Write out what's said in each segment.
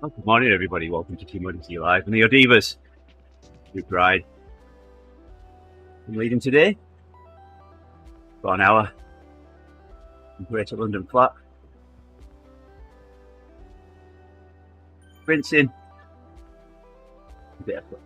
Oh, good morning, everybody. Welcome to TeamODZ Live and the ODivaZ group ride. I'm leading today. About an hour from Greater London Flat. Rinsing. A bit of fun.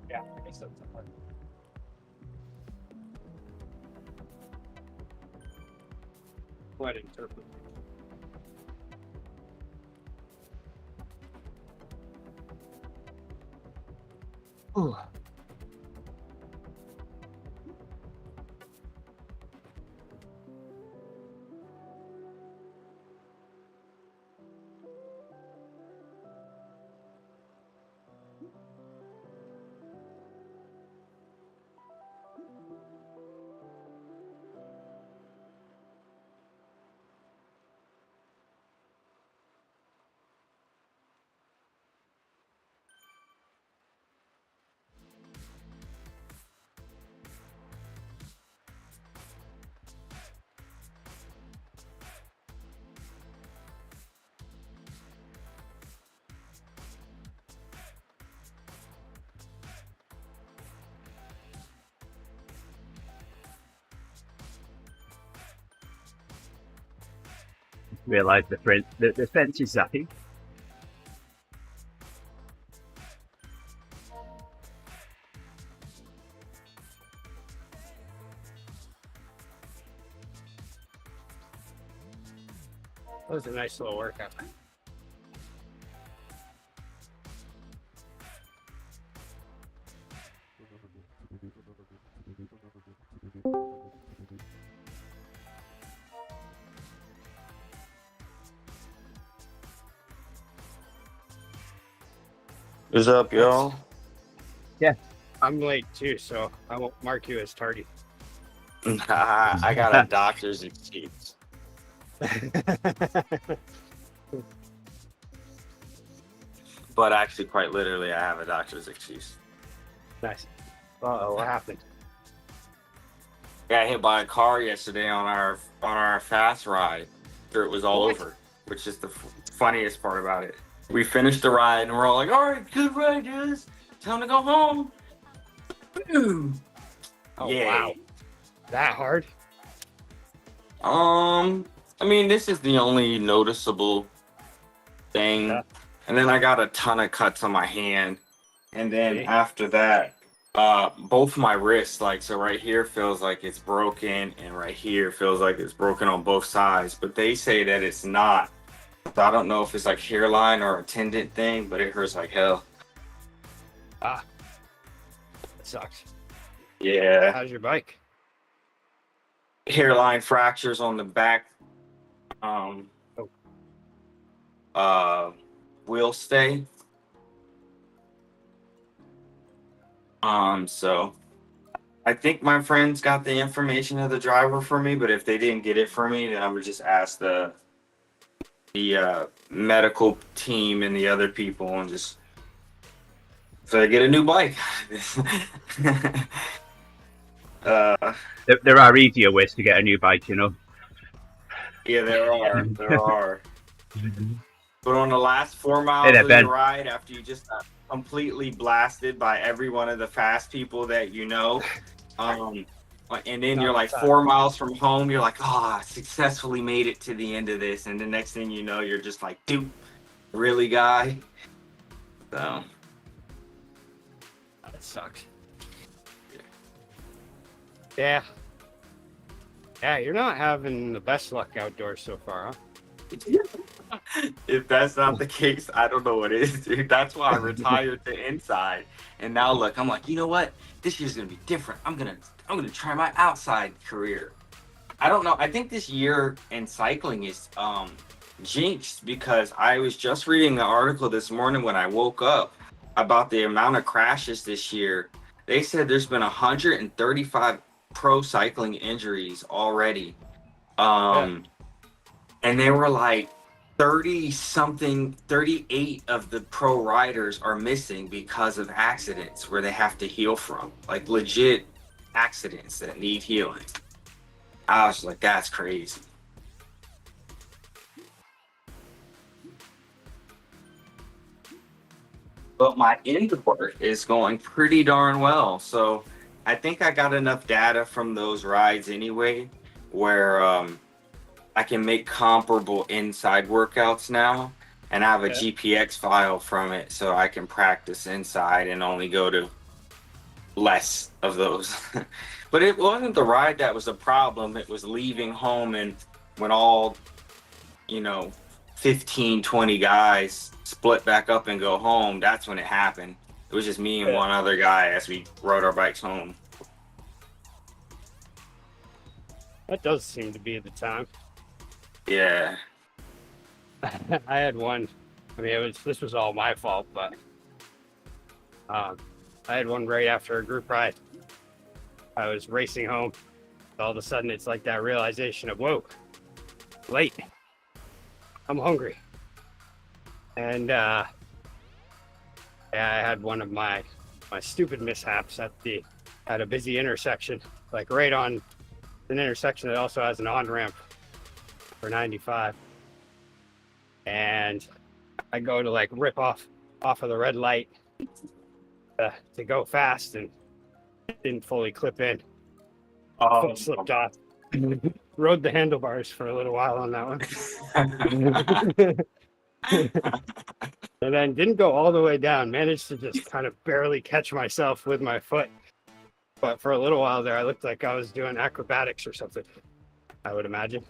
Yeah, I guess that's the part. Go ahead and interpret. Ooh. Realise the fence is zapping. That was a nice little workout. What's up, y'all? Yeah. I'm late too, so I won't mark you as tardy. I got a doctor's excuse. But actually, quite literally, I have a doctor's excuse. Nice. Uh-oh, what happened? Got hit by a car yesterday on our fast ride. After it was all What? over, which is the funniest part about it. We finished the ride and we're all like, "All right, good ride, guys. Time to go home." Boom. Oh, Yay. wow. That hard? I mean, this is the only noticeable thing. Yeah. And then I got a ton of cuts on my hand. And then Okay. after that, both my wrists, like, so right here feels like it's broken and right here feels like it's broken on both sides. But they say that it's not. So I don't know if it's like hairline or a tendon thing, but it hurts like hell. Ah. That sucks. Yeah. How's your bike? Hairline fractures on the back. Wheel stay. So I think my friends got the information of the driver for me, but if they didn't get it for me, then I would just ask the medical team and the other people and just so I get a new bike. There are easier ways to get a new bike, you know. Yeah, there are. But on the last 4 miles Hey there, of Ben. your ride, after you just got completely blasted by every one of the fast people that you know, and then you're like 4 miles from home, you're like, oh, I successfully made it to the end of this. And the next thing you know, you're just like, dude, really, guy? So. That sucks. Yeah. Yeah, you're not having the best luck outdoors so far, huh? If that's not the case, I don't know what is, dude. That's why I retired to inside. And now look, I'm like, you know what? This year's gonna be different. I'm gonna try my outside career. I don't know. I think this year in cycling is jinxed because I was just reading the article this morning when I woke up about the amount of crashes this year. They said there's been 135 pro cycling injuries already. And they were like, 30 something, 38 of the pro riders are missing because of accidents where they have to heal from, like legit accidents that need healing. I was like, that's crazy. But my indoor is going pretty darn well. So I think I got enough data from those rides anyway, where I can make comparable inside workouts now. And I have a Yeah. GPX file from it so I can practice inside and only go to less of those. But it wasn't the ride that was the problem. It was leaving home, and when all, you know, 15, 20 guys split back up and go home, that's when it happened. It was just me and Yeah. one other guy as we rode our bikes home. That does seem to be the time. Yeah. I had one. I mean, this was all my fault, but I had one right after a group ride. I was racing home. All of a sudden, it's like that realization of, whoa, late. I'm hungry. And yeah, I had one of my stupid mishaps at a busy intersection, like right on an intersection that also has an on-ramp for 95. And I go to like rip off of the red light to go fast, and didn't fully clip in. Foot slipped off. Rode the handlebars for a little while on that one. And then didn't go all the way down. Managed to just kind of barely catch myself with my foot. But for a little while there, I looked like I was doing acrobatics or something, I would imagine.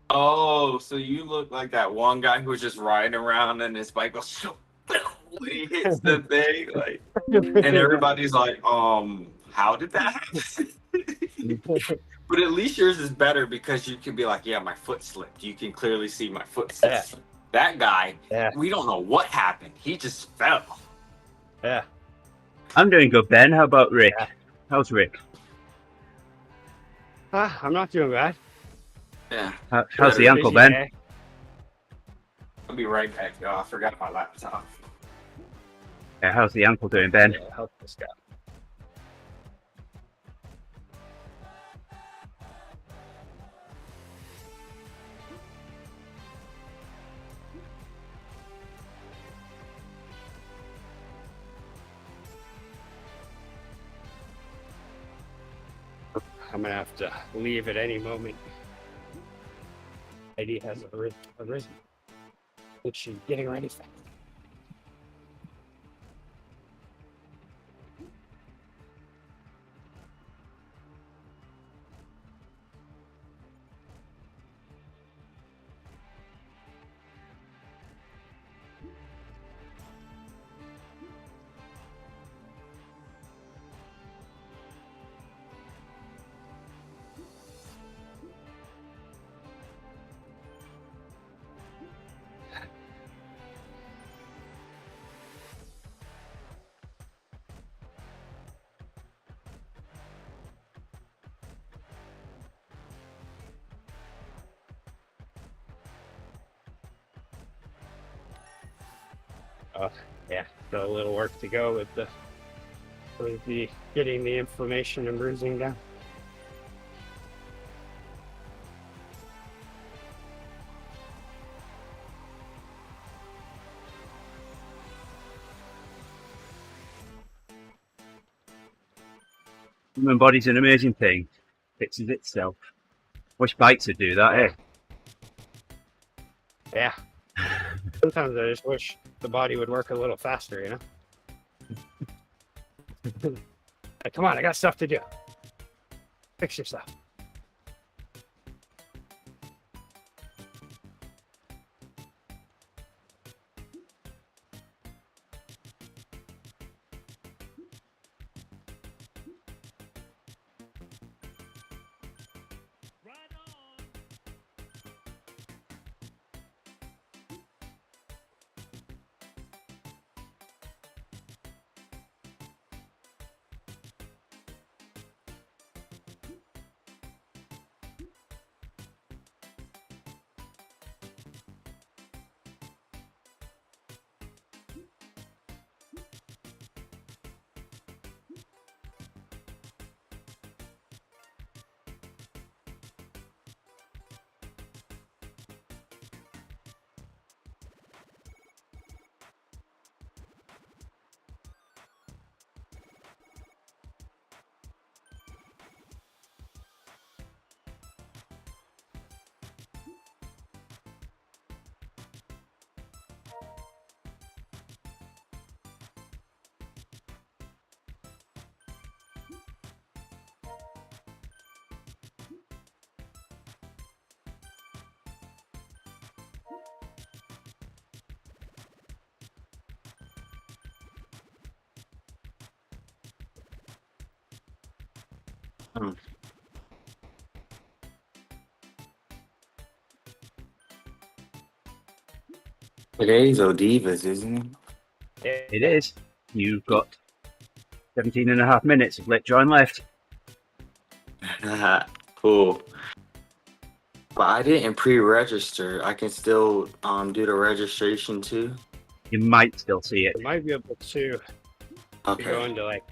Oh, so you look like that one guy who was just riding around and his bike goes when he hits the thing, like, and everybody's like, how did that happen? But at least yours is better because you can be like, yeah, my foot slipped. You can clearly see my foot slipped. Yeah. That guy, Yeah. we don't know what happened. He just fell. Yeah. I'm doing good, Ben. How about Rick? Yeah. How's Rick? I'm not doing bad. Yeah. How's the ankle, Busy Ben? day. I'll be right back. Oh, I forgot my laptop. Yeah, how's the ankle doing, Ben? Yeah, help this guy. I'm gonna have to leave at any moment. ID has arisen. Looks she's getting ready for. Yeah, got a little work to go with the getting the inflammation and bruising down. Human body's an amazing thing. Fixes itself. Wish bikes would do that, eh? Yeah. Sometimes I just wish the body would work a little faster, you know? Like, come on, I got stuff to do. Fix yourself. Hmm. Today's ODivaZ, isn't It is. You've got 17 and a half minutes of lit join left. it? Cool. But I didn't pre-register. I can still do the registration too. You might still see it. You might be able to go Okay. into like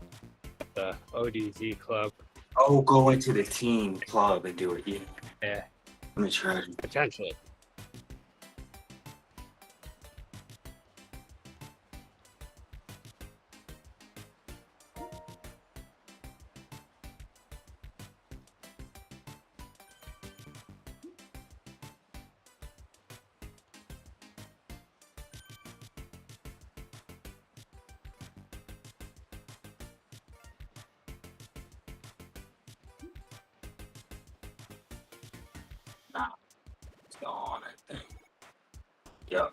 the ODivaZ club. Oh, go into the team club and do it. Yeah. Yeah, Let me try. potentially. Nah, it's gone, I think. Yep.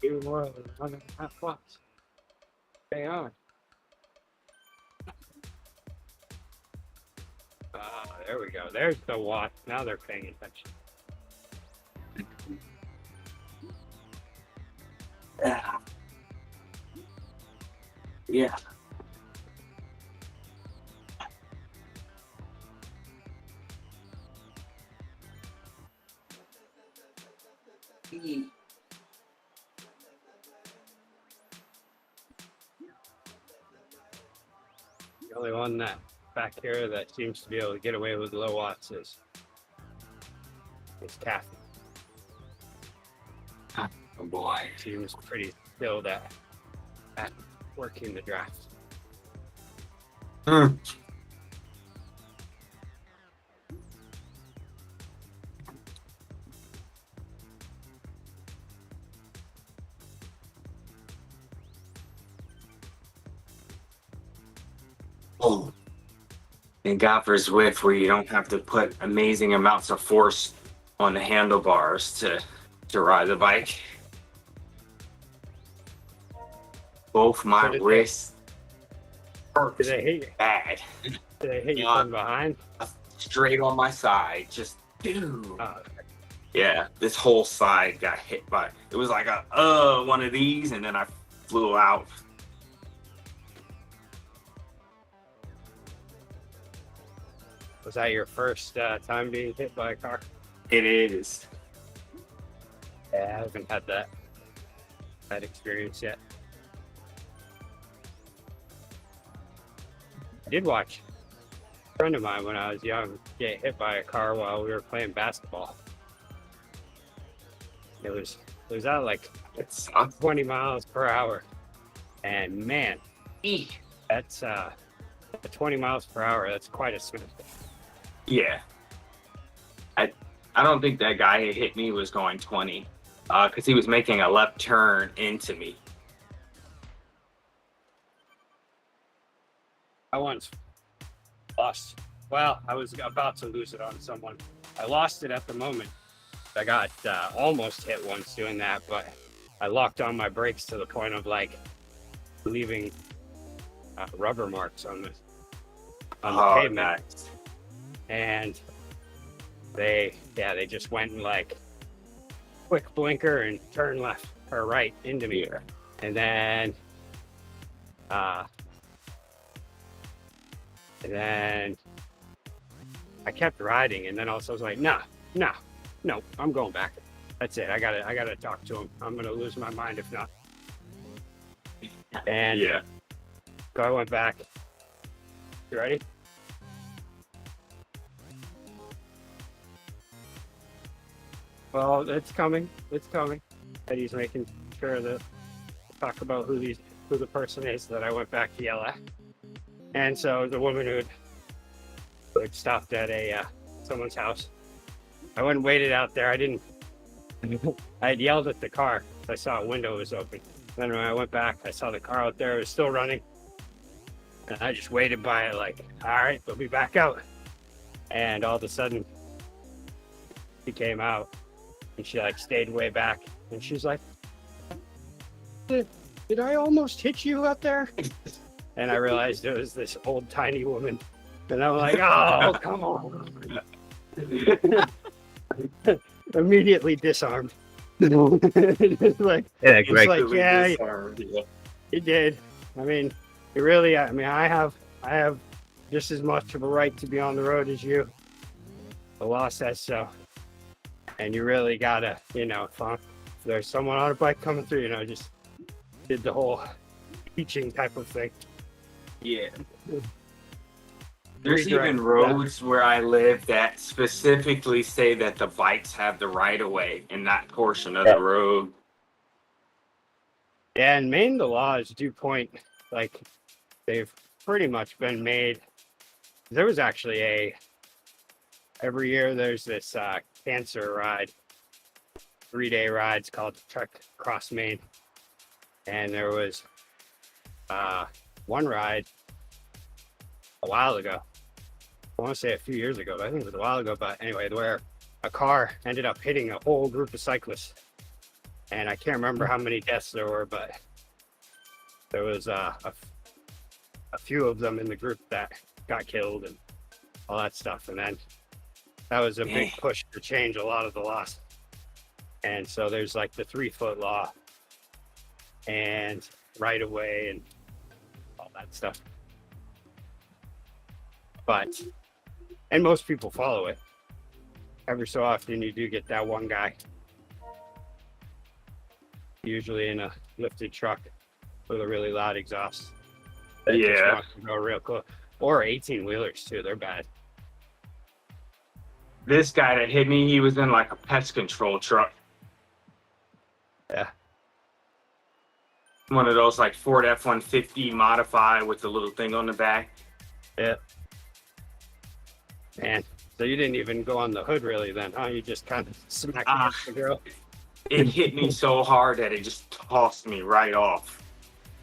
Even more than 1.5 watts. Hang on. There we go. There's the watt. Now they're paying attention. Yeah. Yeah. The only one that back here that seems to be able to get away with low watts is Kathy. Oh boy. Seems pretty skilled at working the draft. Mm. Oh. And God for Zwift, where you don't have to put amazing amounts of force on the handlebars to ride the bike. Both my Did wrists hurt they hit you? bad. Did they hit you Yeah. from behind? Straight on my side, just dude. Oh, Yeah, this whole side got hit by. It was like a one of these, and then I flew out. was that your first time being hit by a car? It is. Yeah, I haven't had that experience yet. I did watch a friend of mine when I was young get hit by a car while we were playing basketball. It was at like It sucks. 20 miles per hour, and man, that's 20 miles per hour. That's quite a swing. Yeah. I don't think that guy who hit me was going 20, because he was making a left turn into me. I once lost. Well, I was about to lose it on someone. I lost it at the moment. I got almost hit once doing that, but I locked on my brakes to the point of like leaving rubber marks on the pavement. Nice. And they just went and like quick blinker and turn left or right into me. Yeah. And then I kept riding, and then also I was like, no, I'm going back. That's it. I gotta talk to him. I'm gonna lose my mind if not. And Yeah. so I went back. You ready? Well, it's coming. It's coming. Eddie's making sure to talk about who the person is that I went back to yell at. And so the woman who had stopped at someone's house. I went and waited out there. I had yelled at the car. I saw a window was open. Then when I went back, I saw the car out there. It was still running. And I just waited by it like, all right, we'll be back out. And all of a sudden, she came out and she like stayed way back. And she's like, did I almost hit you out there? And I realized it was this old tiny woman. And I'm like, oh, come on. Immediately disarmed. Like, Yeah, it's Greg. like, yeah, it did. I mean, I have just as much of a right to be on the road as you. The law says so. And you really gotta, if there's someone on a bike coming through, just did the whole teaching type of thing. Yeah. There's even roads where I live that specifically say that the bikes have the right of way in that portion of the road. Yeah, in Maine, the laws do point, like, they've pretty much been made. There was actually every year there's this cancer ride, 3-day rides called Trek Across Maine. And there was one ride a while ago. I want to say a few years ago, but I think it was a while ago. But anyway, where a car ended up hitting a whole group of cyclists. And I can't remember how many deaths there were, but there was a few of them in the group that got killed and all that stuff. And then that was a big push to change a lot of the laws. And so there's like the 3-foot law and right of way and all that stuff. And most people follow it. Every so often you do get that one guy, usually in a lifted truck with a really loud exhaust. That just wants to go real close. Or 18-wheelers too, they're bad. This guy that hit me, he was in like a pest control truck. Yeah. One of those like Ford F-150 modified with the little thing on the back. Yeah. Man, so you didn't even go on the hood really then, huh? You just kind of smacked the girl. It hit me so hard that it just tossed me right off.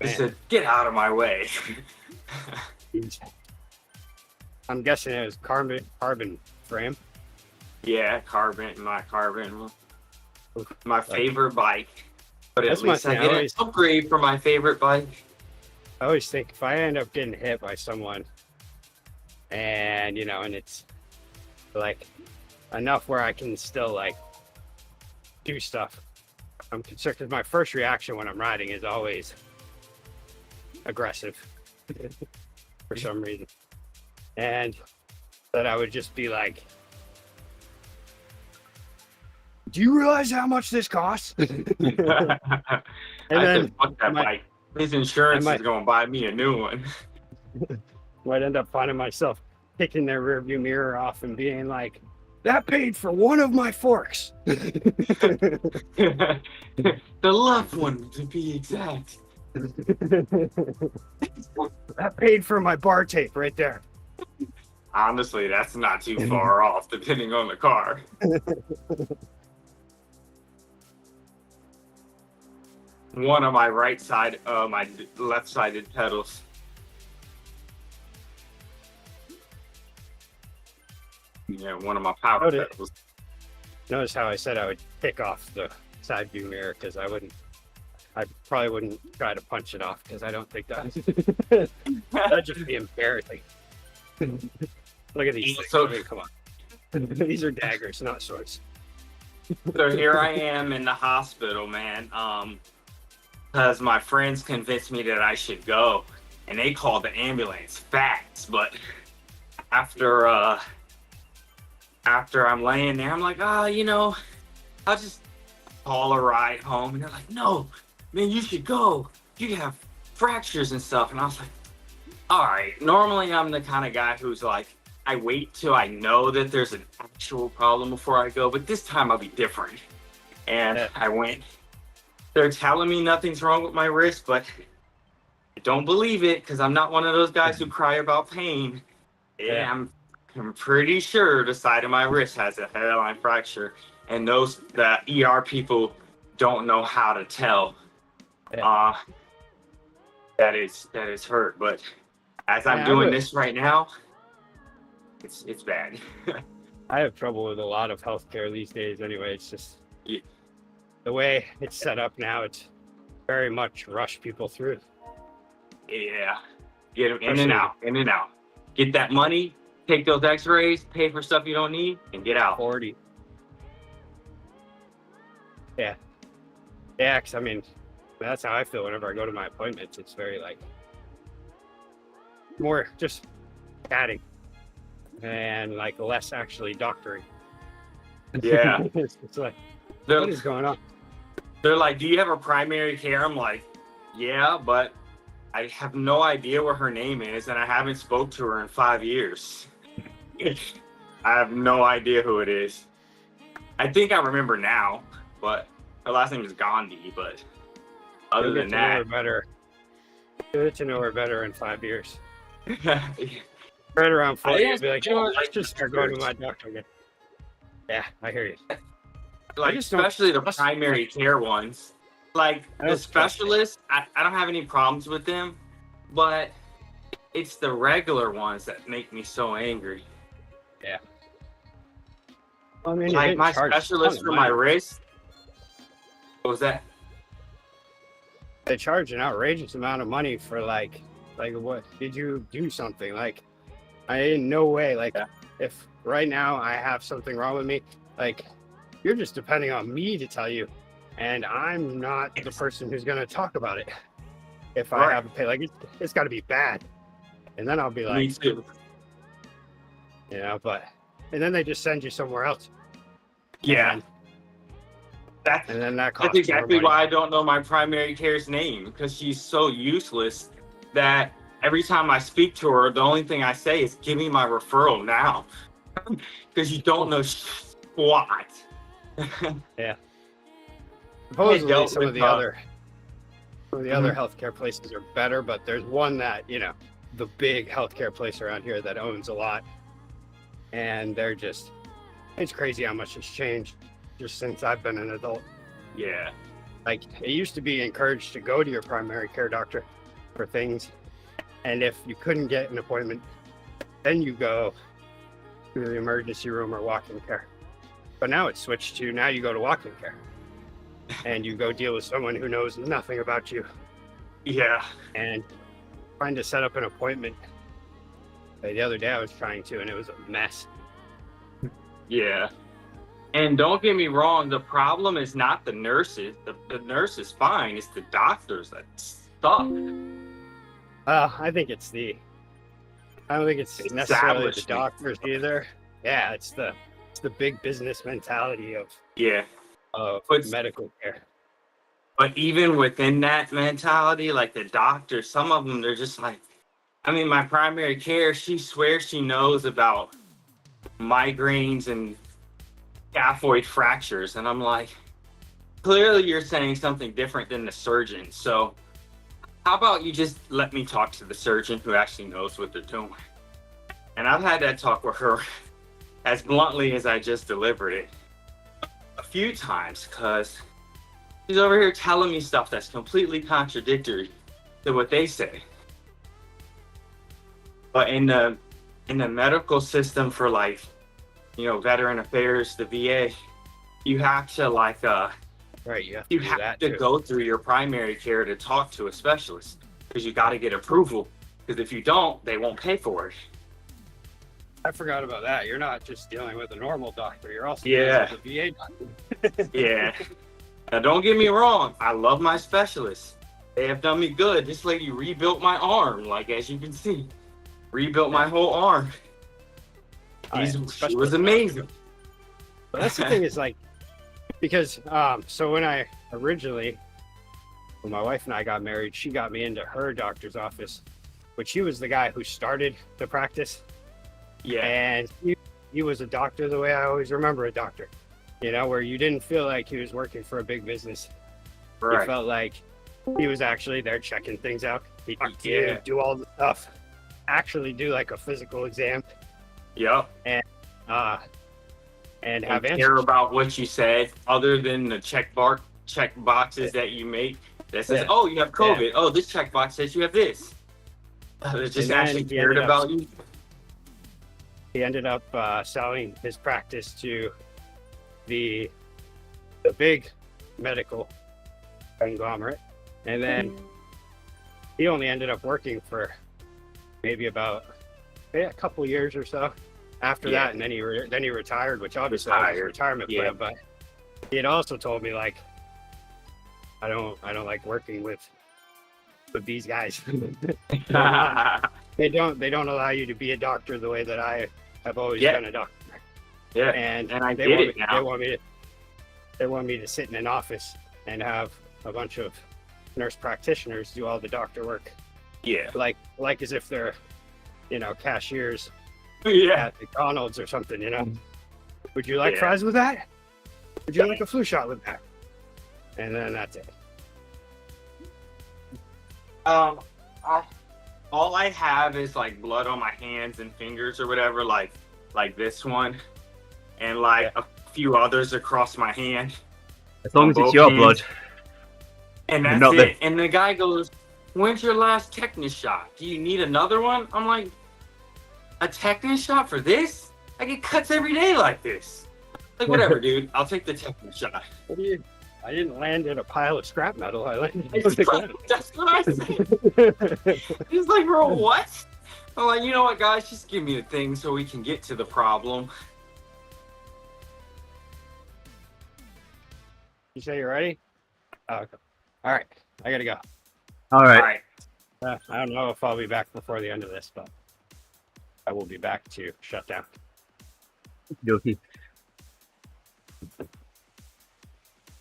It said, get out of my way. I'm guessing it was carbon frame. Yeah, my carbon. My favorite bike. But at That's my least I thing. get an upgrade for my favorite bike. I always think if I end up getting hit by someone and, and it's like enough where I can still like do stuff, I'm concerned because my first reaction when I'm riding is always aggressive for some reason. And that I would just be like, do you realize how much this costs? And then fuck that bike. His insurance is going to buy me a new one. Might end up finding myself kicking their rearview mirror off and being like, that paid for one of my forks. The left one, to be exact. That paid for my bar tape right there. Honestly, that's not too far off, depending on the car. One of my my left-sided pedals. Yeah, one of my power pedals. Notice how I said I would pick off the side view mirror because I probably wouldn't try to punch it off because I don't think that'd just be embarrassing. Look at these things. Come on. These are daggers, not swords. So here I am in the hospital, man. Because my friends convinced me that I should go, and they called the ambulance. Facts, but after I'm laying there, I'm like, I'll just call a ride home. And they're like, no, man, you should go. You have fractures and stuff. And I was like, all right. Normally, I'm the kind of guy who's like, I wait till I know that there's an actual problem before I go, but this time I'll be different. And I went. They're telling me nothing's wrong with my wrist, but I don't believe it because I'm not one of those guys who cry about pain. Yeah, I'm pretty sure the side of my wrist has a hairline fracture, and the ER people don't know how to tell that it's hurt. But as I'm doing this right now, it's bad. I have trouble with a lot of healthcare these days. Anyway, it's just the way it's set up now. It's very much rush people through. Yeah, get them in and out. Get that money, take those X-rays, pay for stuff you don't need, and get out. 40. Yeah, because I mean, that's how I feel whenever I go to my appointments. It's very like more just chatting and like less actually doctoring. Yeah. It's like, what is going on? They're like, do you have a primary care? I'm like, yeah, but I have no idea what her name is, and I haven't spoke to her in 5 years. I have no idea who it is. I think I remember now, but her last name is Gandhi. But other than that, get to know her better in 5 years. Right around 40, I'd be like, let's just start going to my doctor again. Yeah, I hear you. Like, especially the primary care ones. Like, the specialists, I don't have any problems with them, but it's the regular ones that make me so angry. Yeah. I mean, like, my specialist for my wrist, what was that? They charge an outrageous amount of money for, like what? Did you do something? Like, in no way, like, if right now I have something wrong with me, like, you're just depending on me to tell you, and I'm not the person who's going to talk about it. If I have to pay, like, it's got to be bad. And then I'll be like, me too. And then they just send you somewhere else. Yeah. And then that costs that's exactly why I don't know my primary care's name, because she's so useless that every time I speak to her, the only thing I say is, give me my referral now. Because you don't know squat. Yeah. Supposedly some of the other healthcare places are better, but there's one that, the big healthcare place around here that owns a lot. And it's crazy how much has changed just since I've been an adult. Yeah. Like, it used to be encouraged to go to your primary care doctor for things. And if you couldn't get an appointment, then you go to the emergency room or walk-in care. But now it's switched to, now you go to walk-in care. And you go deal with someone who knows nothing about you. Yeah. And trying to set up an appointment. The other day I was trying to, and it was a mess. Yeah. And don't get me wrong, the problem is not the nurses. The nurse is fine. It's the doctors that suck. I think I don't think it's necessarily the doctors either. Yeah, it's the big business mentality of medical care. But even within that mentality, like the doctors, some of them, they're just like, I mean, my primary care, she swears she knows about migraines and scaphoid fractures. And I'm like, clearly you're saying something different than the surgeon. So how about you just let me talk to the surgeon who actually knows what they're doing? And I've had that talk with her as bluntly as I just delivered it a few times, because she's over here telling me stuff that's completely contradictory to what they say. But in the medical system for, like, veteran affairs, the VA, you have to you have to go through your primary care to talk to a specialist, because you got to get approval, because if you don't, they won't pay for it. I forgot about that. You're not just dealing with a normal doctor. You're also Yeah. dealing with a VA doctor. Yeah. Now, don't get me wrong. I love my specialists. They have done me good. This lady rebuilt my arm, like as you can see, rebuilt my whole arm. She was amazing. But that's the thing is like, because so when I originally, when my wife and I got married, she got me into her doctor's office, but she was the guy who started the practice. Yeah. And he was a doctor the way I always remember a doctor, you know, where you didn't feel like he was working for a big business. Right. You felt like he was actually there checking things out. He'd Yeah. do all the stuff, actually do like a physical exam. Yep. And have And answers. care about what you said, other than the check boxes that you make that says, "Oh, you have COVID." Yeah. Oh, this check box says you have this. It just actually cared about you. He ended up selling his practice to the big medical conglomerate, and then he only ended up working for maybe about a couple years or so after that, and then he retired, which obviously was his retirement plan. But he had also told me, like, I don't like working with these guys. They don't allow you to be a doctor the way that I have always been a doctor. Yeah, and I they get want it me, now. they want me to sit in an office and have a bunch of nurse practitioners do all the doctor work. Yeah. Like as if they're, you know, cashiers Yeah. at McDonald's or something, you know. Would you like fries with that? Would you like a flu shot with that? And then that's it. All I have is like blood on my hands and fingers or whatever, like this one, and like a few others across my hand. As long as it's your blood. And that's not it. And the guy goes, "When's your last tetanus shot? Do you need another one?" I'm like, "A tetanus shot for this? I get cuts every day like this." Like, whatever, dude. I'll take the tetanus shot. I didn't land in a pile of scrap metal. I landed. That's what I said. He's like, "Bro, what?" I'm like, "You know what, guys? Just give me the thing so we can get to the problem." You say you're ready? Okay. All right. I gotta go. All right. I don't know if I'll be back before the end of this, but I will be back to shut down. Dokey.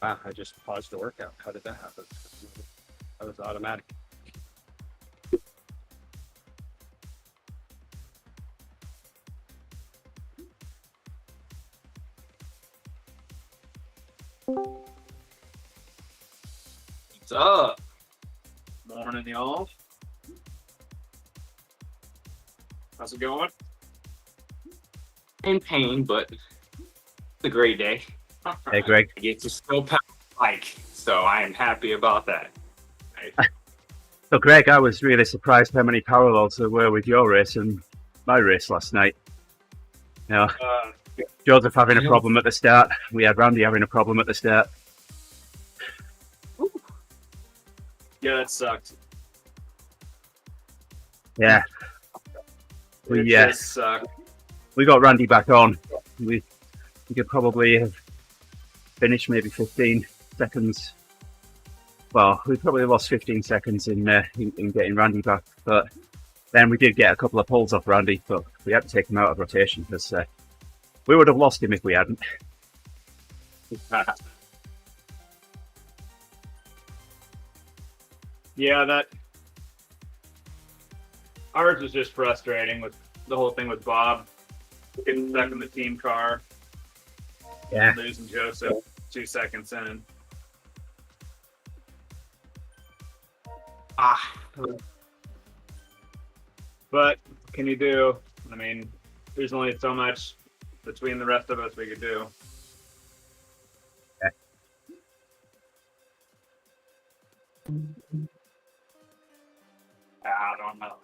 Wow, I just paused the workout. How did that happen? That was automatic. What's up? Morning, y'all. How's it going? In pain, but it's a great day. Hey, Greg. I get to still pound the bike, so I am happy about that. So, Greg, I was really surprised how many parallels there were with your race and my race last night. You know, Joseph having a problem at the start. We had Randy having a problem at the start. Yeah, that sucked. Yeah. It just sucked. We got Randy back on. We could probably have finished maybe 15 seconds. Well, we probably lost 15 seconds in getting Randy back, but then we did get a couple of pulls off Randy, but we had to take him out of rotation because we would have lost him if we hadn't. Yeah, that ours was just frustrating with the whole thing with Bob getting stuck in the team car. Yeah. Losing Joseph 2 seconds in. But what can you do? I mean, there's only so much between the rest of us we could do. I don't know.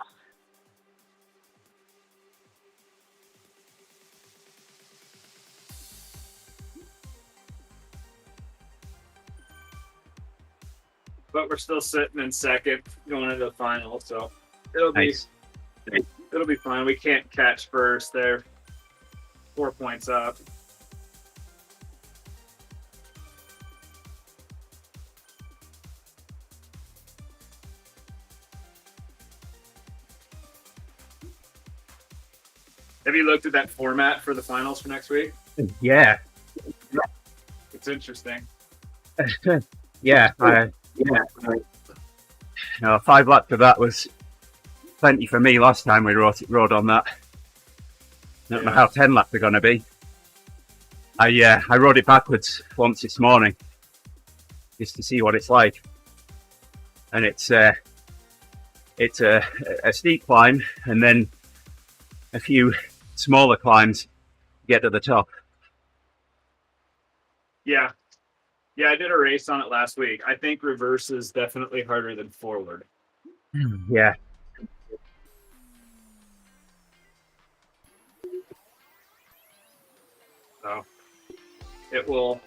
But we're still sitting in second going into the final, so it'll be It'll be fine. We can't catch first. They're 4 points up. Have you looked at that format for the finals for next week? Yeah. It's interesting. Yeah. 5 laps of that was plenty for me last time we rode on that. I don't know how 10 laps are going to be. I rode it backwards once this morning just to see what it's like, and it's a steep climb and then a few smaller climbs to get to the top. Yeah, I did a race on it last week. I think reverse is definitely harder than forward. Yeah. So it will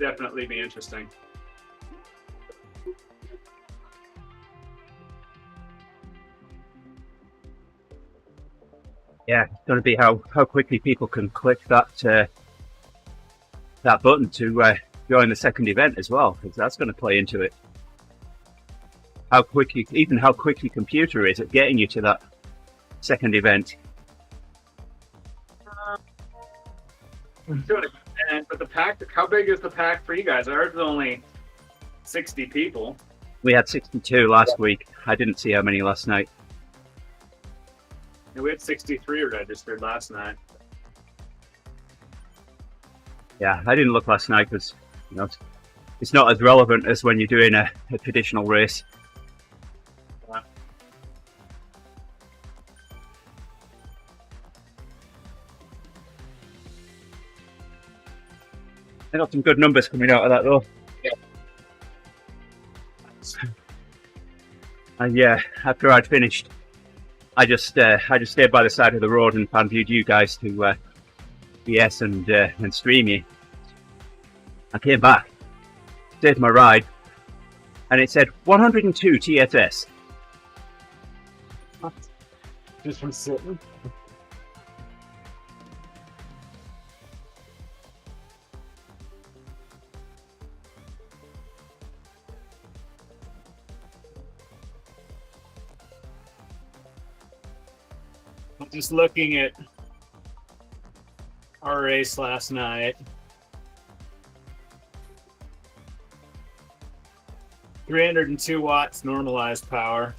definitely be interesting. Yeah, it's going to be how quickly people can click that button to join the second event as well, because that's going to play into it. How quickly computer is at getting you to that second event. To an extent, but the pack, how big is the pack for you guys? I heard it's only 60 people. We had 62 last week. I didn't see how many last night. And we had 63 registered last night. Yeah, I didn't look last night because it's not as relevant as when you're doing a traditional race. Yeah. I got some good numbers coming out of that though. And yeah, after I'd finished, I just stayed by the side of the road and fan viewed you guys to BS and stream you. I came back, did my ride, and it said 102 TSS. Just from sitting. Just looking at our race last night. 302 watts normalized power.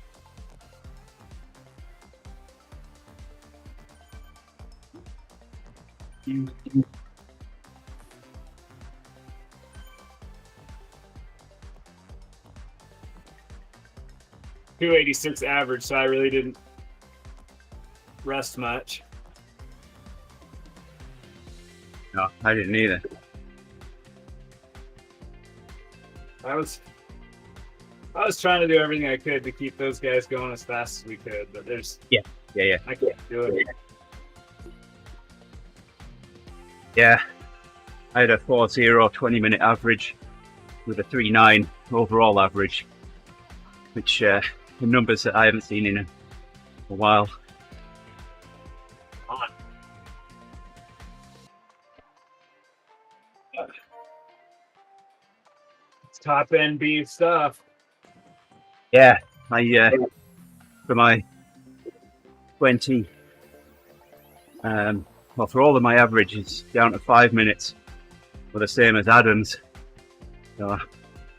.286 average, so I really didn't rest much. No, I didn't either. I was trying to do everything I could to keep those guys going as fast as we could, but Yeah. I can't do it. Yeah, I had a 4.0 20-minute average with a 3.9 overall average, which are numbers that I haven't seen in a while. It's top end beef stuff. Yeah, for my 20, well, for all of my averages down to 5 minutes, were the same as Adam's. So,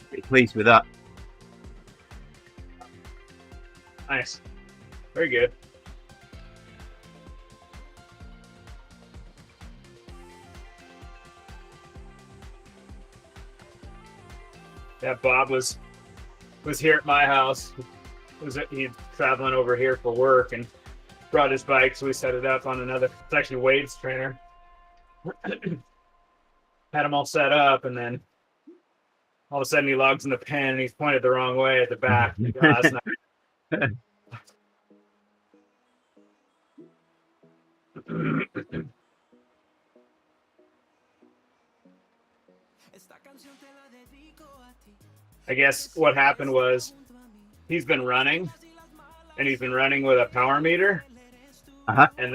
pretty pleased with that. Nice. Very good. Yeah, Bob was here at my house. He's traveling over here for work and brought his bike, so we set it up on another. It's actually Wade's trainer. Had him all set up, and then all of a sudden he logs in the pen and he's pointed the wrong way at the back. That's not... I guess what happened was he's been running and he's been running with a power meter, and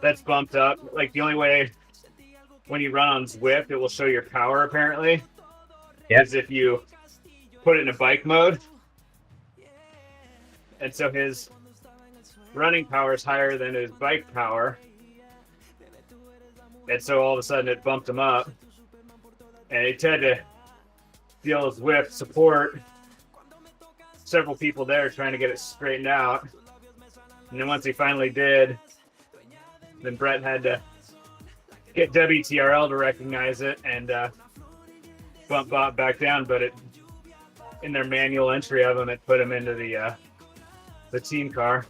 that's bumped up. Like the only way when you run on Zwift, it will show your power apparently, is if you put it in a bike mode. And so his running power is higher than his bike power. And so all of a sudden it bumped him up. And he had to deal with Zwift support. Several people there trying to get it straightened out. And then once he finally did, then Brett had to get WTRL to recognize it and bump Bob back down. But it, in their manual entry of him, it put him into the team car.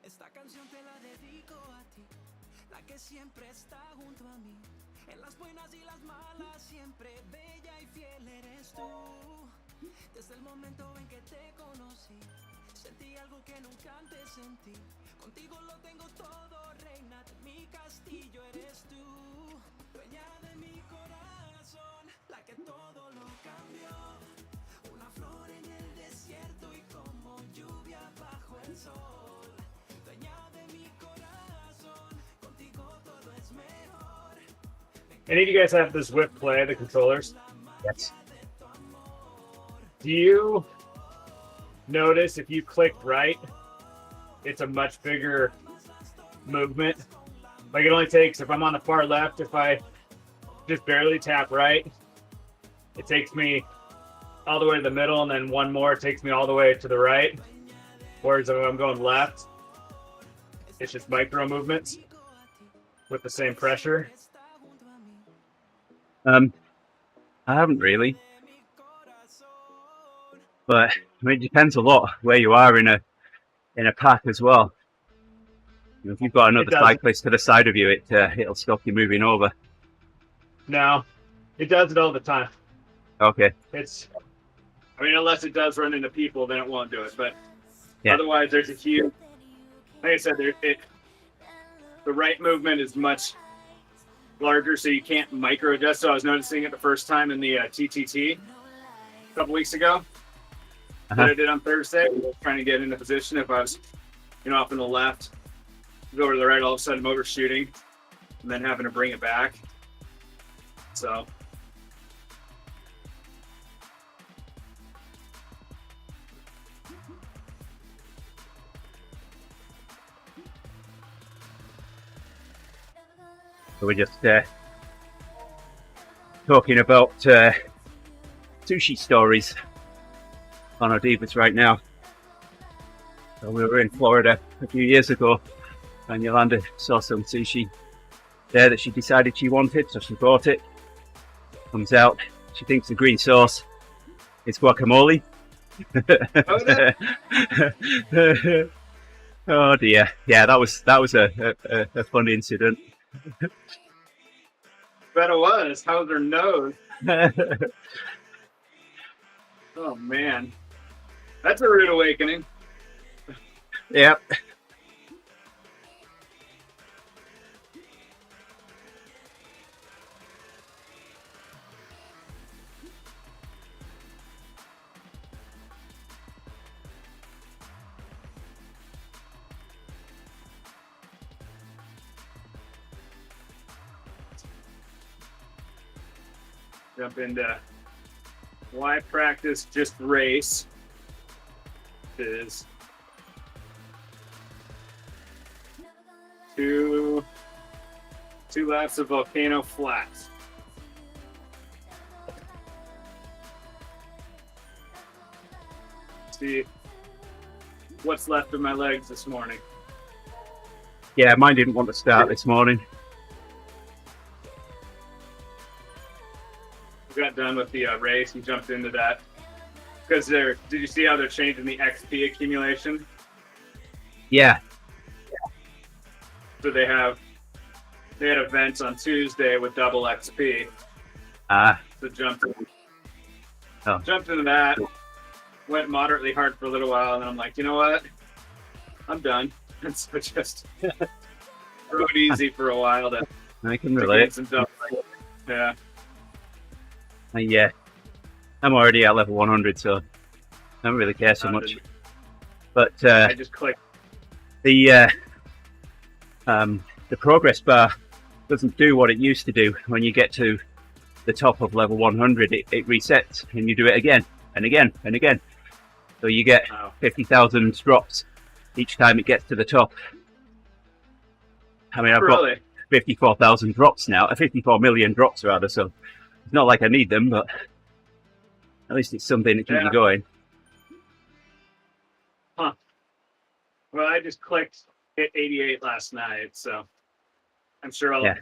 Esta canción te la dedico a ti, la que siempre está junto a mí. En las buenas y las malas, siempre bella y fiel eres tú. Desde el momento en que te conocí, sentí algo que nunca antes sentí. Contigo lo tengo todo, reina de mi castillo eres tú. Dueña de mi corazón, la que todo lo cambió. Una flor en el desierto y como lluvia bajo el sol. Any of you guys have the Zwift Play, the controllers? Yes. Do you notice if you click right, it's a much bigger movement? Like it only takes, if I'm on the far left, if I just barely tap right, it takes me all the way to the middle, and then one more, it takes me all the way to the right. Whereas if I'm going left, it's just micro movements with the same pressure. I haven't really, but I mean, it depends a lot where you are in a pack as well. You know, if you've got another cyclist to the side of you, it'll stop you moving over. No, it does it all the time. Okay. I mean, unless it does run into people, then it won't do it. But yeah. Otherwise, there's a huge, like I said, the right movement is much larger, so you can't micro adjust. So I was noticing it the first time in the TTT a couple weeks ago that I did on Thursday. I was trying to get into position. If I was, off on the left, go to the right, all of a sudden I'm overshooting and then having to bring it back. So. So we're just talking about sushi stories on ODivaZ right now. So we were in Florida a few years ago, and Yolanda saw some sushi there that she decided she wanted, so she bought it. Comes out, she thinks the green sauce is guacamole. Oh dear, yeah, that was a fun incident. Bet it was. How's her nose? Oh man, that's a rude awakening. Yep. Jump into why practice, just race. Is two laps of Volcano Flats. See what's left of my legs this morning. Yeah, mine didn't want to start this morning. We got done with the race and jumped into that because did you see how they're changing the XP accumulation? Yeah, So they had events on Tuesday with double XP. So jumped into that. Went moderately hard for a little while, and then I'm like, you know what? I'm done. And so just rode easy for a while. I can relate. Some double. Yeah. Yeah, I'm already at level 100, so I don't really care so much. But I just clicked. the progress bar doesn't do what it used to do. When you get to the top of level 100, it resets, and you do it again and again and again. So you get 50,000 drops each time it gets to the top. I mean, I've got 54,000 drops now, 54 million drops rather, so it's not like I need them, but at least it's something to keep you going. Huh. Well, I just clicked hit 88 last night, so I'm sure I'll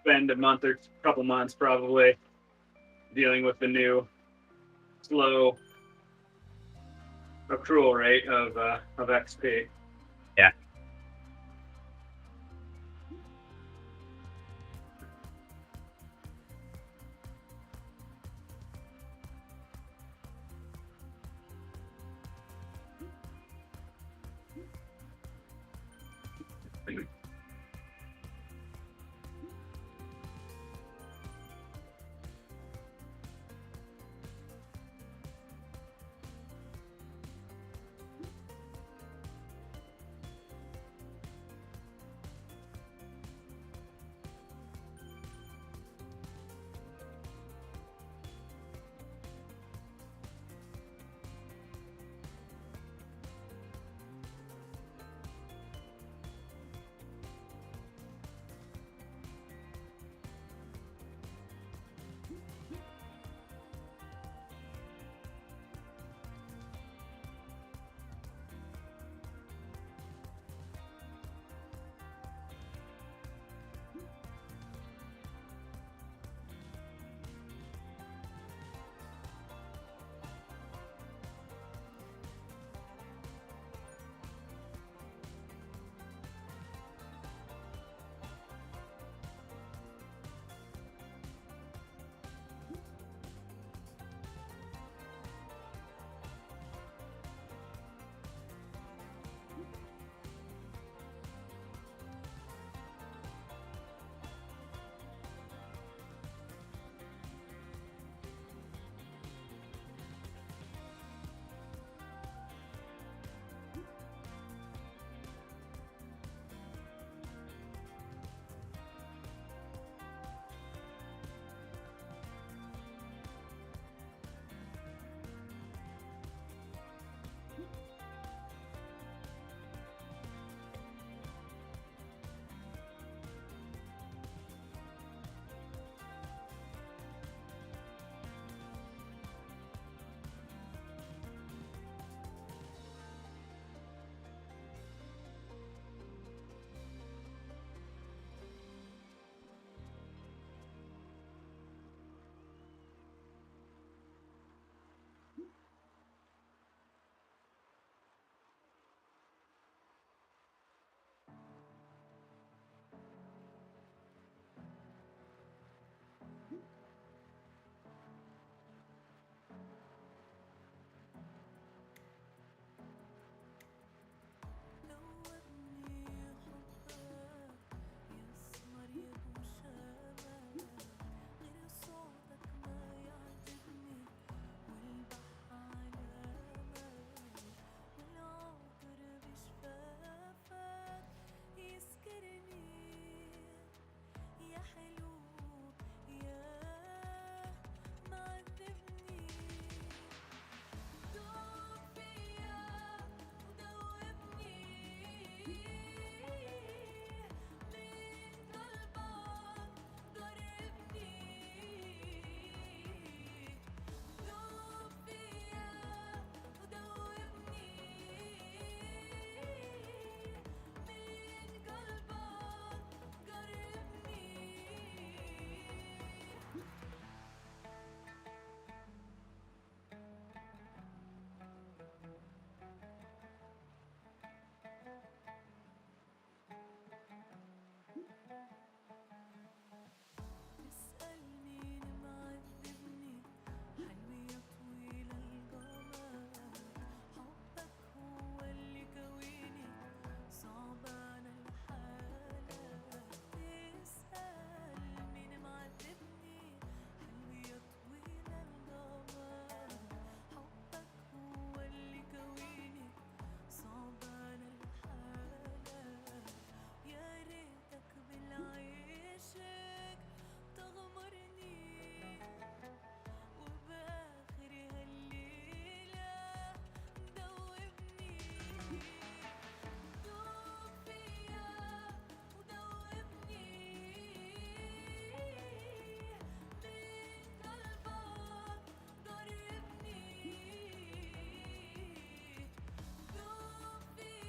spend a month or couple months probably dealing with the new slow accrual rate of XP. Yeah.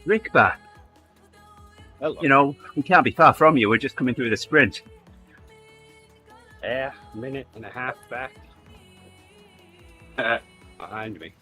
Rickba, Hello. you know, we can't be far from you. We're just coming through the sprint. Yeah, a minute and a half back behind me.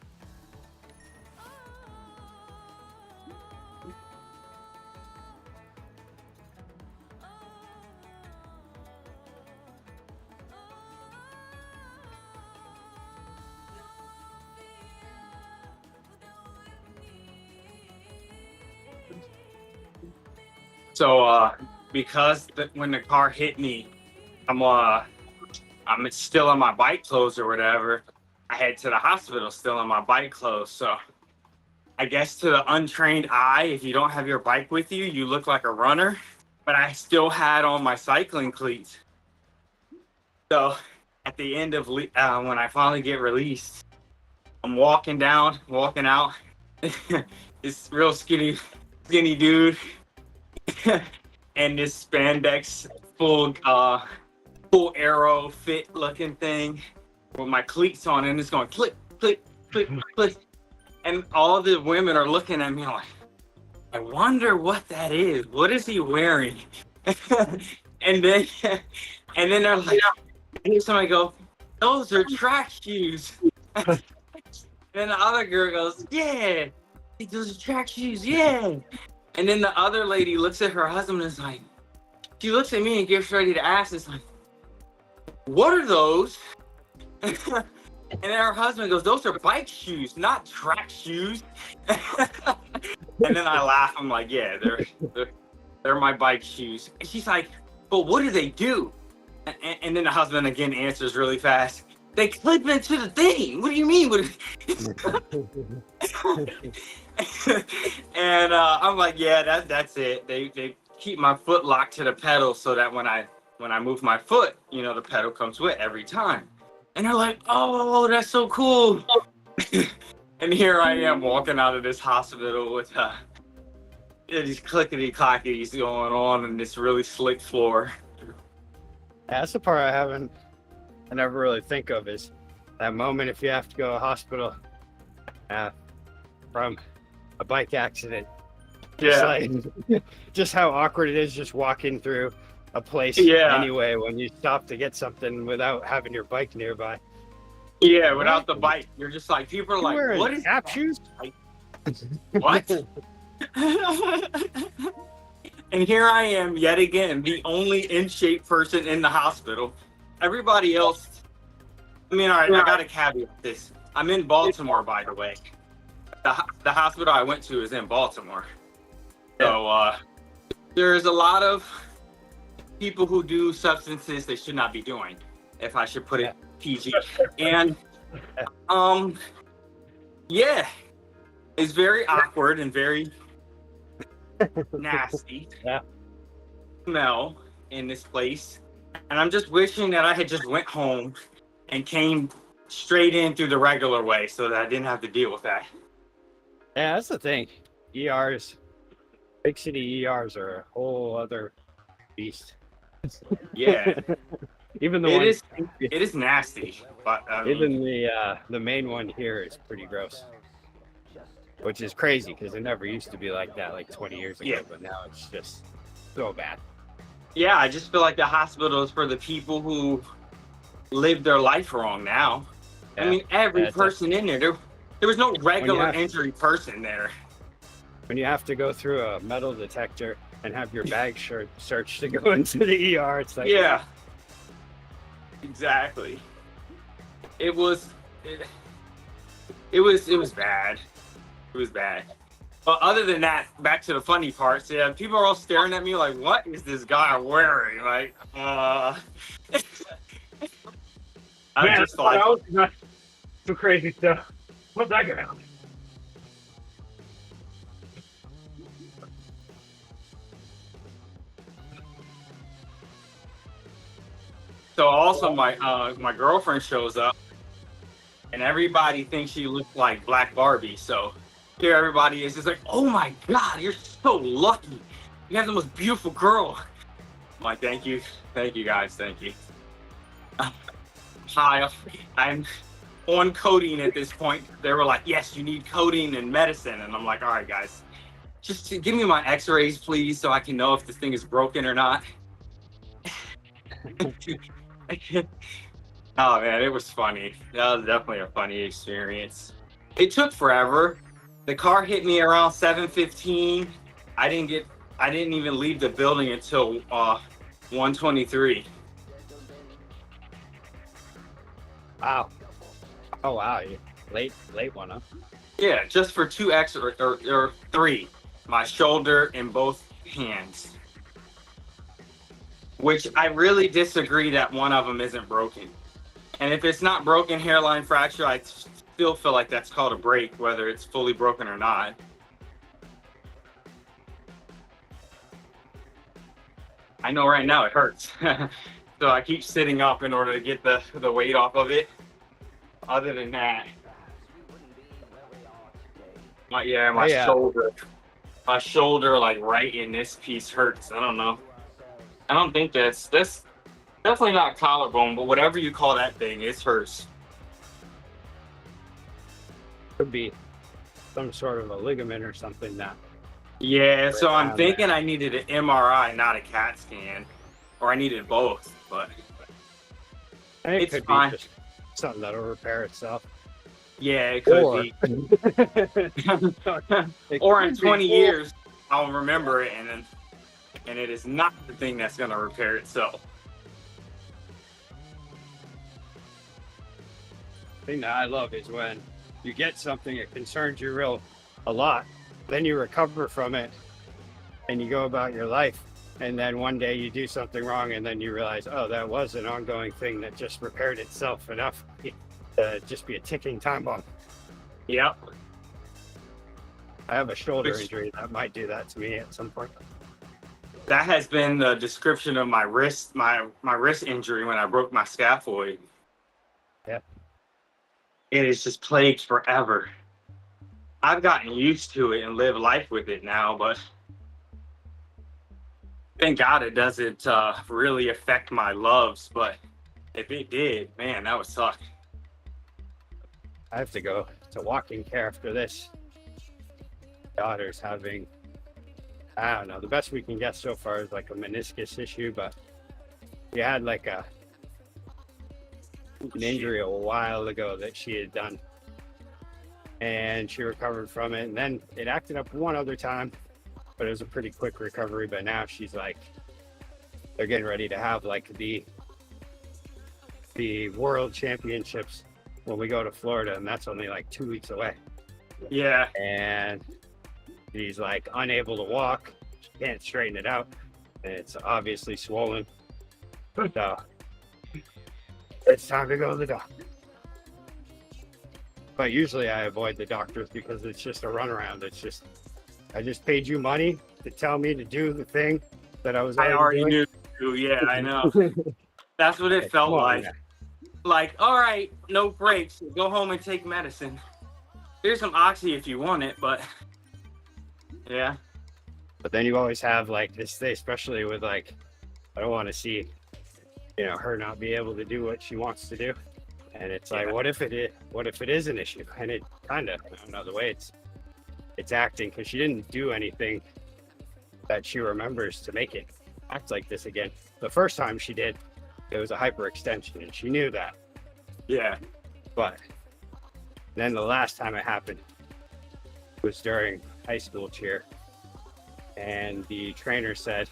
So because when the car hit me, I'm still in my bike clothes or whatever. I head to the hospital still in my bike clothes. So I guess to the untrained eye, if you don't have your bike with you, you look like a runner. But I still had on my cycling cleats. So at the end of when I finally get released, I'm walking out. This real skinny dude and this spandex full arrow fit looking thing with my cleats on, and it's going click, click, click, click. And all the women are looking at me like, I wonder what that is. What is he wearing? and then they're like, I hear somebody go, those are track shoes. And then the other girl goes, yeah, those are track shoes, yeah. And then the other lady looks at her husband and is like, she looks at me and gets ready to ask, it's like, what are those? And then her husband goes, those are bike shoes, not track shoes. And then I laugh. I'm like, yeah, they're my bike shoes. And she's like, but what do they do? And then the husband again answers really fast. They clip into the thing. What do you mean? And I'm like, yeah, that's it. They keep my foot locked to the pedal so that when I move my foot, you know, the pedal comes with every time. And they're like, oh, that's so cool. And here I am walking out of this hospital with these clickety-clackities going on in this really slick floor. That's the part I never really think of is that moment if you have to go to a hospital from a bike accident. Yeah. Just how awkward it is just walking through a place anyway when you stop to get something without having your bike nearby. Yeah, without the bike. You're just like, people are like, what is tap shoes? What? And here I am yet again, the only in shape person in the hospital. Everybody else, I mean, all right, I got to caveat this. I'm in Baltimore, by the way. The hospital I went to is in Baltimore. So there's a lot of people who do substances they should not be doing, if I should put it PG. And yeah, it's very awkward and very nasty smell in this place. And I'm just wishing that I had just went home and came straight in through the regular way so that I didn't have to deal with that. Yeah, that's the thing. ERs, big city ERs are a whole other beast. Yeah. Even it is nasty, but even the main one here is pretty gross, which is crazy because it never used to be like that like 20 years ago. But now it's just so bad. Yeah, I just feel like the hospital is for the people who live their life wrong now. I mean, every person in there was no regular injury person there. When you have to go through a metal detector and have your bag searched to go into the ER, it's like exactly. It was bad. It was bad. But other than that, back to the funny parts. Yeah, people are all staring at me like, "What is this guy wearing?" Like, I'm just like, some crazy stuff. What's that around? So also my girlfriend shows up, and everybody thinks she looks like Black Barbie. So here everybody is just like, oh my God, you're so lucky. You have the most beautiful girl. I'm like, thank you guys, thank you. Hi, I'm on codeine at this point. They were like, yes, you need codeine and medicine. And I'm like, all right, guys, just give me my x-rays, please, so I can know if this thing is broken or not. Oh man, it was funny. That was definitely a funny experience. It took forever. The car hit me around 7:15. I didn't even leave the building until 1:23. Wow. Oh wow, you late one, huh? Yeah, just for 2x or 3. My shoulder and both hands. Which I really disagree that one of them isn't broken. And if it's not broken hairline fracture, I still feel like that's called a break, whether it's fully broken or not. I know right now it hurts. So I keep sitting up in order to get the weight off of it. Other than that, my shoulder, like right in this piece hurts. I don't know. I don't think that's definitely not collarbone, but whatever you call that thing, it hurts. Could be some sort of a ligament or something that. Yeah, so I'm thinking I needed an MRI, not a CAT scan, or I needed both, but It it's could fine. be just something that'll repair itself. Yeah, it could Or- be. It Or in could be 20 both. years, I'll remember it, and it is not the thing that's going to repair itself. The thing that I love is when you get something that concerns you a lot, then you recover from it and you go about your life, and then one day you do something wrong and then you realize, oh, that was an ongoing thing that just repaired itself enough to just be a ticking time bomb. Yep. I have a shoulder Which- injury that might do that to me at some point. That has been the description of my wrist, my wrist injury when I broke my scaphoid. Yeah. It is just plagued forever. I've gotten used to it and live life with it now, but thank God it doesn't really affect my loves. But if it did, man, that would suck. I have to go to walking care after this. Daughter's having, I don't know, the best we can get so far is like a meniscus issue, but she had like an injury a while ago that she had done, and she recovered from it, and then it acted up one other time, but it was a pretty quick recovery. But now she's like, they're getting ready to have like the world championships when we go to Florida, and that's only like 2 weeks away. Yeah. And she's like unable to walk. She can't straighten it out, and it's obviously swollen. So it's time to go to the doctor. But usually I avoid the doctors because it's just a runaround. It's just, I just paid you money to tell me to do the thing that I was I already doing. knew. Yeah, I know. That's what it felt Come on, like. man. Like, all right, no breaks. Go home and take medicine. Here's some oxy if you want it, but yeah. But then you always have like this thing, especially with like, I don't want to see, her not be able to do what she wants to do. And it's like, Yeah. what if it is an issue? And it kind of, I don't know, the way it's acting, because she didn't do anything that she remembers to make it act like this again. The first time she did, it was a hyperextension, and she knew that. Yeah. But then the last time it happened was during high school cheer, and the trainer said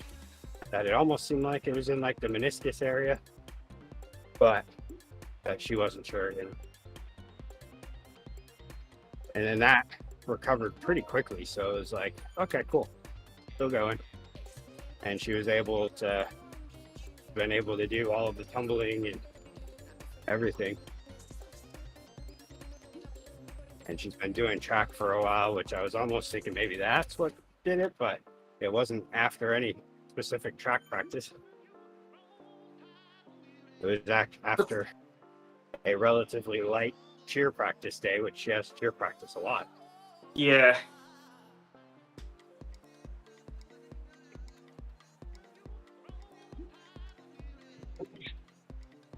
that it almost seemed like it was in like the meniscus area, but that she wasn't sure. And then that recovered pretty quickly, so it was like, okay, cool, still going. And she was able to do all of the tumbling and everything. And she's been doing track for a while, which I was almost thinking maybe that's what did it, but it wasn't after any specific track practice. It was after a relatively light cheer practice day, which she has cheer practice a lot. Yeah.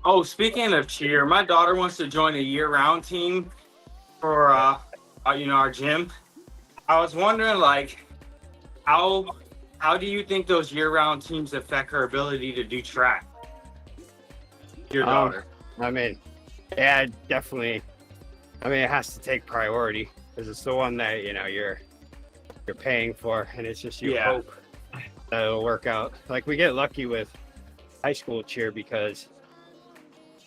Oh, speaking of cheer, my daughter wants to join a year-round team for our gym. I was wondering, like, how do you think those year-round teams affect her ability to do track? Your daughter. I mean, yeah, definitely. I mean, it has to take priority because it's the one that you're paying for, and it's just you hope that it'll work out. Like we get lucky with high school cheer because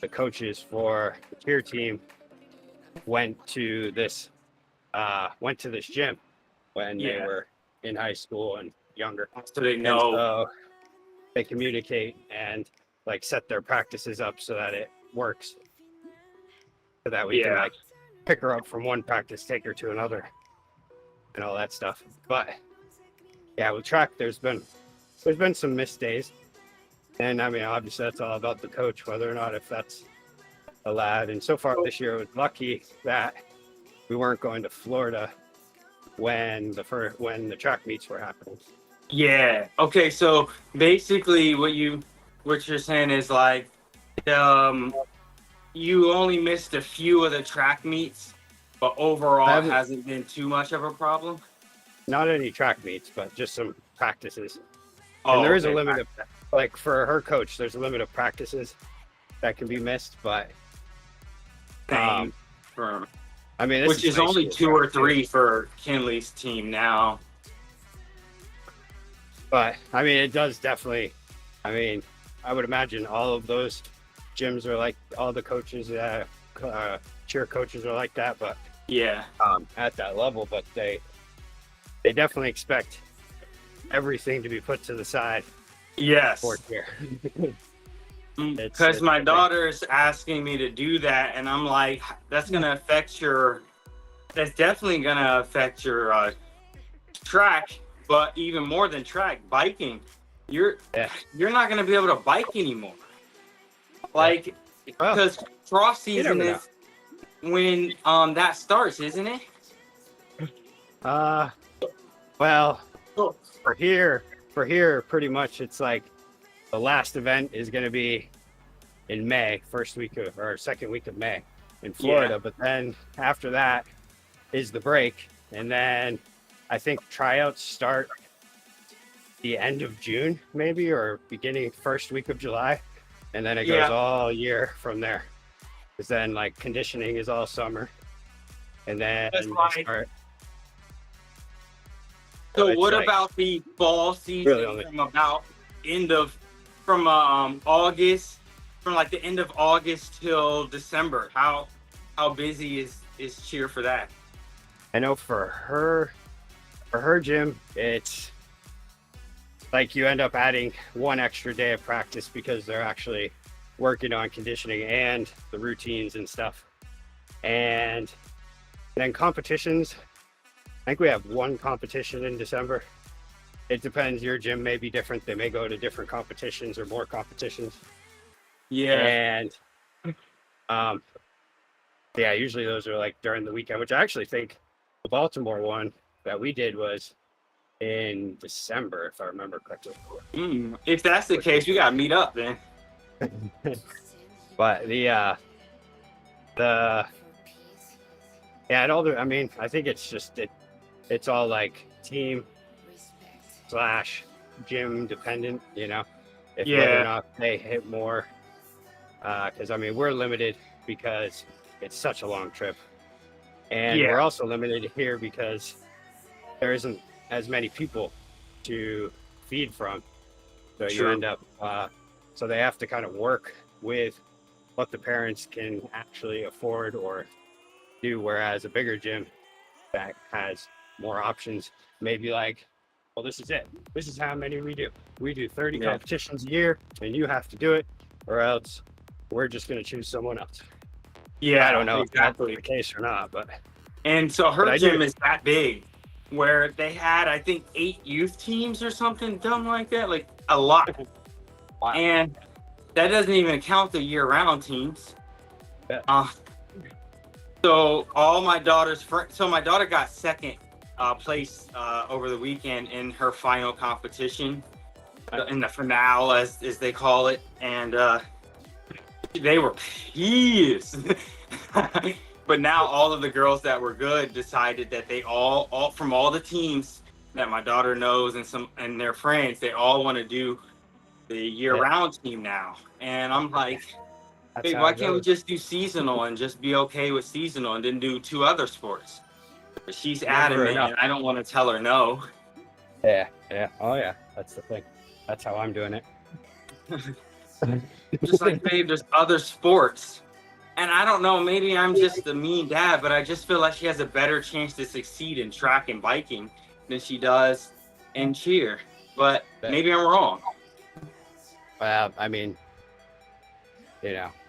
the coaches for the cheer team went to this gym when they were in high school and younger, So they know. and so they communicate and like set their practices up so that it works, so that we can like pick her up from one practice, take her to another, and all that stuff. But yeah, with track, there's been some missed days, and I mean, obviously that's all about the coach, whether or not if that's allowed. And so far this year, I was lucky that we weren't going to Florida when the track meets were happening. Yeah. Okay. So basically, what you're saying is like, you only missed a few of the track meets, but overall, it hasn't been too much of a problem. Not any track meets, but just some practices. And there is a limit of, like, for her coach, there's a limit of practices that can be missed, but I mean, which is only 2 or 3 for Kinley's team now. But I mean, it does definitely. I mean, I would imagine all of those gyms are like, all the coaches, cheer coaches are like that. But at that level, but they definitely expect everything to be put to the side. Yes. For cheer. Because my daughter's asking me to do that, and I'm like, that's definitely gonna affect your track, but even more than track, biking. You're not gonna be able to bike anymore. Like, because cross season is when that starts, isn't it? Well, for here, pretty much it's like the last event is going to be in May, second week of May in Florida. But then after that is the break. And then I think tryouts start the end of June, maybe, or beginning first week of July. And then it goes all year from there. Because then like conditioning is all summer. And then start. So what about the fall season from August, from like the end of August till December? How busy is cheer for that? I know for her gym, it's like you end up adding 1 extra day of practice because they're actually working on conditioning and the routines and stuff. And then competitions, I think we have 1 competition in December. It depends. Your gym may be different. They may go to different competitions or more competitions. Yeah. And usually those are like during the weekend, which I actually think the Baltimore one that we did was in December, if I remember correctly. If that's the case, we gotta meet up then. But I mean, I think it's just it's all like team / gym dependent, if whether or not they hit more, because I mean, we're limited because it's such a long trip, and we're also limited here because there isn't as many people to feed from, so you end up so they have to kind of work with what the parents can actually afford or do, whereas a bigger gym that has more options maybe like, well, this is it. This is how many we do. We do 30 competitions a year, and you have to do it, or else we're just going to choose someone else. Yeah, I don't know if that's the case or not, but. And so her gym is that big, where they had, I think, 8 youth teams or something dumb like that, like a lot. Wow. And that doesn't even count the year-round teams. Yeah. So all my daughter's so my daughter got second place over the weekend in her final competition, in the finale as they call it, and they were pissed. But now all of the girls that were good decided that they all from all the teams that my daughter knows and their friends, they all want to do the year-round team now. And I'm like, That's hey, how why it can't we goes. just do seasonal and just be okay with seasonal and then do 2 other sports? But she's Never adamant, enough. and I don't want to tell her no. Yeah. Oh yeah, that's the thing. That's how I'm doing it. Just like, babe, there's other sports. And I don't know, maybe I'm just a mean dad, but I just feel like she has a better chance to succeed in track and biking than she does in cheer. But maybe I'm wrong. Well, I mean,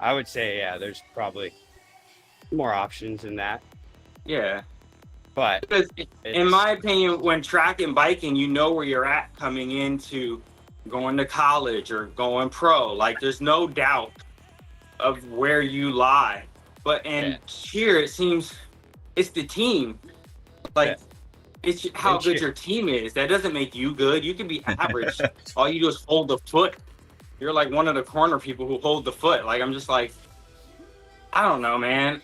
I would say, yeah, there's probably more options in that. Yeah. But Because in my opinion, when track and biking, you know where you're at coming into going to college or going pro. Like, there's no doubt of where you lie. But in cheer, it seems it's the team. Like, it's how good your team is. That doesn't make you good. You can be average. All you do is hold the foot. You're like one of the corner people who hold the foot. Like, I'm just like, I don't know, man.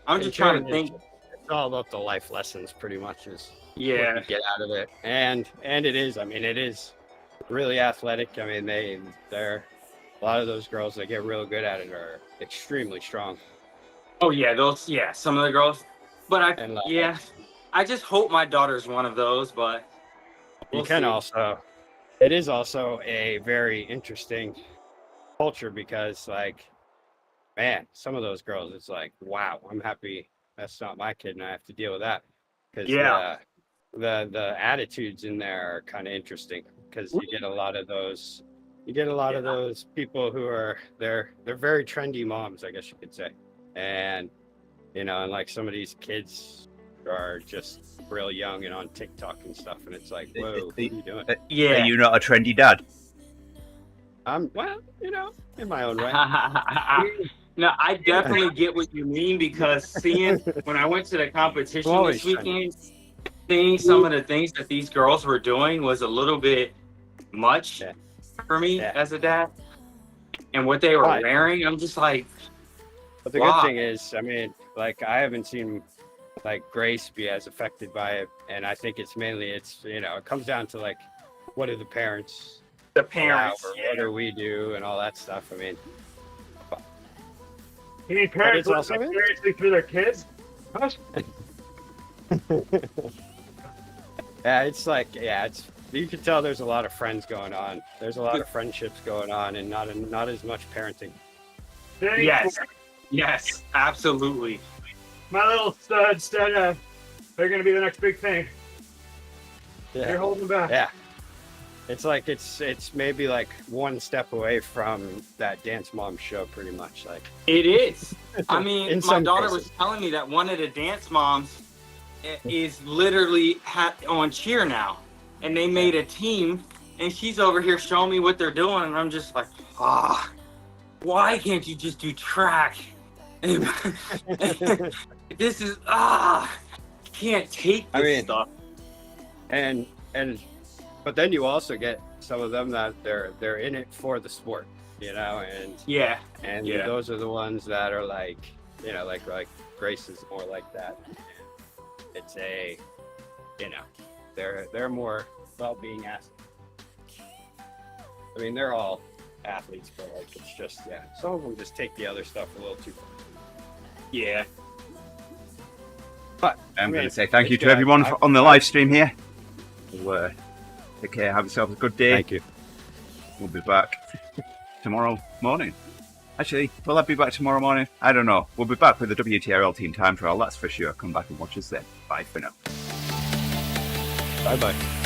I'm just trying to think. It's all about the life lessons, pretty much, is what Yeah. you get out of it. And it is. I mean, it is really athletic. I mean, they're a lot of those girls that get real good at it are extremely strong. Oh yeah, some of the girls. But And I just hope my daughter's one of those. But we'll see. It is also a very interesting culture because, like, man, some of those girls, it's like, wow, I'm happy that's not my kid and I have to deal with that. Because the attitudes in there are kind of interesting because you get a lot of those. You get a lot of those people who are they're very trendy moms, I guess you could say, and and like some of these kids are just real young and on TikTok and stuff, and it's like, whoa, what are you doing? Are you not a trendy dad? Well, in my own way. No, I definitely get what you mean because when I went to the competition this weekend, seeing some of the things that these girls were doing was a little bit much for me as a dad. And what they were wearing, I'm just like, but the good thing is, I mean, like, I haven't seen like Grace be as affected by it, and I think it's mainly it comes down to, like, what do the parents or what do we do and all that stuff. I mean, you mean parents look seriously through their kids? It's like, it's you can tell there's a lot of friends going on. There's a lot of friendships going on, and not as much parenting. Yes, absolutely. My little studs, they're going to be the next big thing. Yeah. They're holding back. Yeah. It's like it's maybe like one step away from that Dance Mom show, pretty much. Like, it is. I mean, my daughter cases. was telling me that one of the Dance Moms is literally on cheer now, and they made a team, and she's over here showing me what they're doing, and I'm just like, why can't you just do track? This is can't take this stuff. And but then you also get some of them that they're in it for the sport, and those are the ones that are like, like Grace is more like that. It's they're more well-being athletes. I mean, they're all athletes, but like, it's just some of them just take the other stuff a little too far. Yeah. But I'm going to say thank you to everyone on the live stream here. Take care. Have yourself a good day. Thank you. We'll be back tomorrow morning. Actually, will I be back tomorrow morning? I don't know. We'll be back with the WTRL team time trial, that's for sure. Come back and watch us then. Bye for now. Bye-bye.